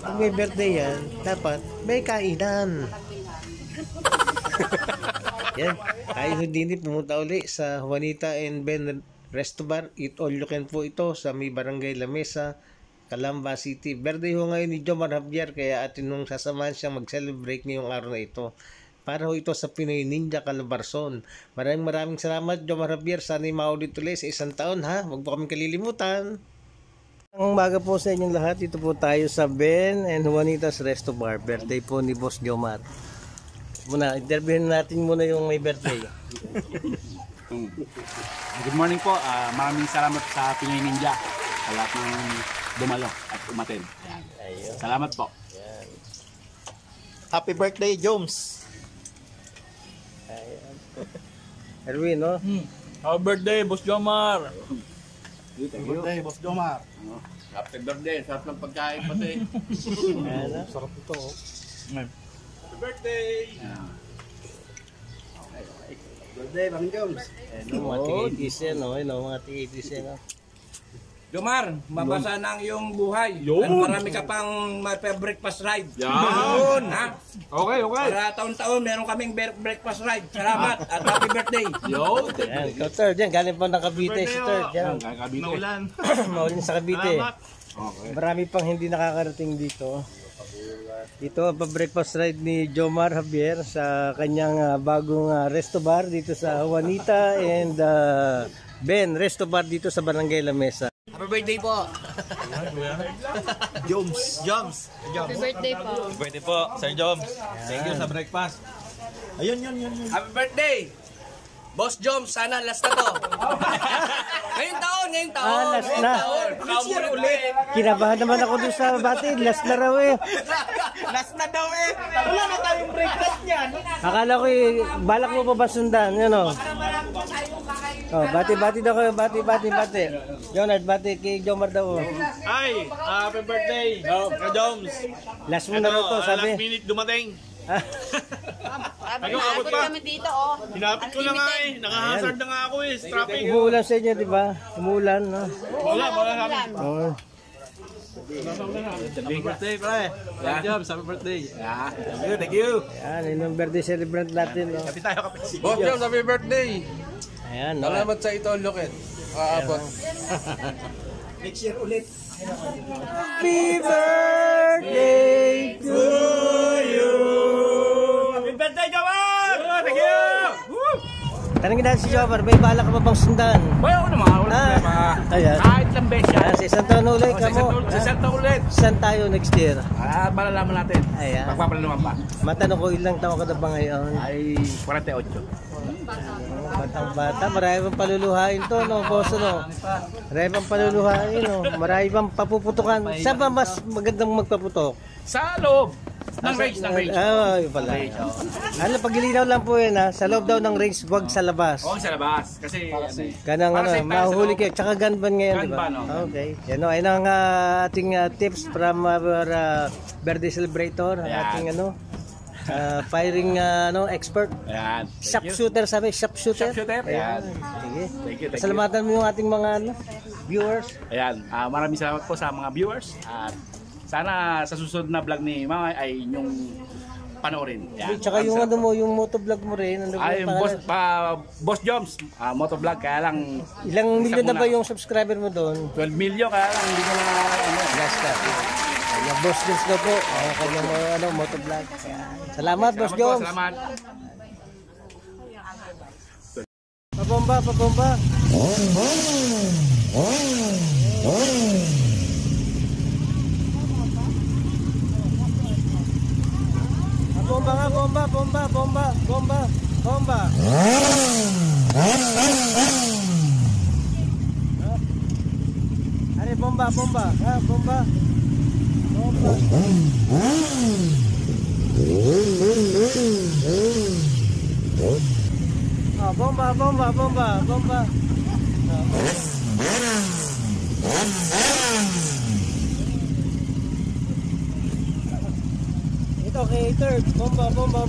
Kung may birthday yan, dapat may kainan. Yan. Ayun din pumunta uli sa Juanita and Ben Resto Bar. Eat all you can po ito sa may Barangay La Mesa, Calamba City. Birthday ho ngayon ni Jomar Javier, kaya atin nung sasamahan siyang mag-celebrate ngayong araw na ito. Para ho ito sa Pinoy Ninja Calabarzon. Maraming salamat Jomar Javier. Sana'y maulit ulit sa isang taon ha. Huwag po kaming kalilimutan. Ang umaga po sa inyong lahat. Ito po tayo sa Ben and Juanita's Resto Bar. Birthday po ni Boss Jomar. Muna, interviewin natin muna yung may birthday. Good morning po. Maraming salamat sa Pinoy Ninja sa lahat ng dumalo at umaten. Salamat po. Yan. Happy birthday, Joms! Erwin, no? Happy birthday, Boss Jomar! Happy birthday, Boss Jomar! Happy birthday. Sarap ng pagkain pati. Sarap ito. Happy birthday! Birthday, Bang Joms! Mga tig-80s yan, no? Mga tig-80s yan, no? Jomar, mabasa na ang iyong buhay. Yun. At marami ka pang breakfast ride. Yan. Ha? Okay. Para taon-taon meron kaming breakfast ride. Salamat at happy birthday. Yo. Yan, ikaw third yan. Galing pa ng Cavite si third. Yan. Maulan. Maulin sa Cavite. Okay. Marami pang hindi nakakarating dito. Dito ang breakfast ride ni Jomar Javier sa kanyang bagong resto bar dito sa Juanita and Ben Resto Bar dito sa Barangay La Mesa. Happy birthday po. Joms! Happy birthday po. Happy birthday po, Sir Joms. Thank you sa breakfast. Ayun. Happy birthday. Boss Joms, sana last na to. Ngayong taon. Last na. Next year ulit. Kinabahan naman ako dun sa bati. Last na raw eh. Last na daw eh. Wala na tayong breakfast niyan. Akala ko balak mo pa ba sundan? Yan o. Oh, bati daw kayo. Bati. Jonard, bati kay Jomar daw. Hi, happy birthday, Sir Joms. Last mo na raw to, sabi. Last minute dumating. Abot kami dito, oh. Hinapit ko na nga eh. Nakahazard na nga ako eh. Sa traffic. Umuulan sa inyo, di ba? Umuulan, no? Wala sa amin. Oh. Happy birthday, pre. Sir Joms, happy birthday. Thank you. Yan, yun yung birthday celebrant natin, no? Happy tayo kapit. Boss Joms, happy birthday. Ayan, no? Salamat sa ito, Loket. Aabot. Next year ulit. Happy birthday to you! Happy birthday, Jomar! Thank you! Tanongin natin si Jomar, may bala ka pa bang sundan? Well, ano mga problema. Ayan. Kahit lang besya. Sa isang taon ulit ka mo. Sa isang taon ulit. Saan tayo next year? Malalaman natin. Ayan. Magpapalaman pa. Matanong ko, ilang taon ka na ba ngayon? Ay, 48. Batang bata, marami pang paluluhain to, no, boss, no? Marami pang paluluhain, no? Marami pang papuputukan. Saan ba mas magandang magpaputok? Sa loob ng range. Yun pala. Ano, pagilinaw lang po yun, ha? Sa loob daw ng range, wag sa labas. Oo, sa labas. Kasi, Ganang para safe tayo sa mahuhuli loob. kayo. Tsaka gunban ngayon, di ba? Gunban, okay. Okay. Yan, no, ayun ang ating tips from our birthday celebrator. Ang Ayan. ating, firing expert. Ayan. Sharpshooter, sabi? Sharpshooter? Sharpshooter? Ayan. Sige. Thank you. Salamatan mo yung ating mga viewers. Ayan. Maraming salamat po sa mga viewers. At sana sa susunod na vlog ni Mama ay inyong panoorin. Ayan. Tsaka yung yung motovlog mo rin. Ay, Boss Joms, motovlog, kaya lang Ilang milyon na ba yung subscriber mo doon? 12 million, kaya lang hindi ko na Last na. Yung Boss Jones na po. Kanyang motovlog. Salamat, Boss Jones. Salamat. Pabomba. Pabomba nga, bomba. Are, bomba. Ha, bomba. Bomba. Ito kay third. Bomba. Bomba.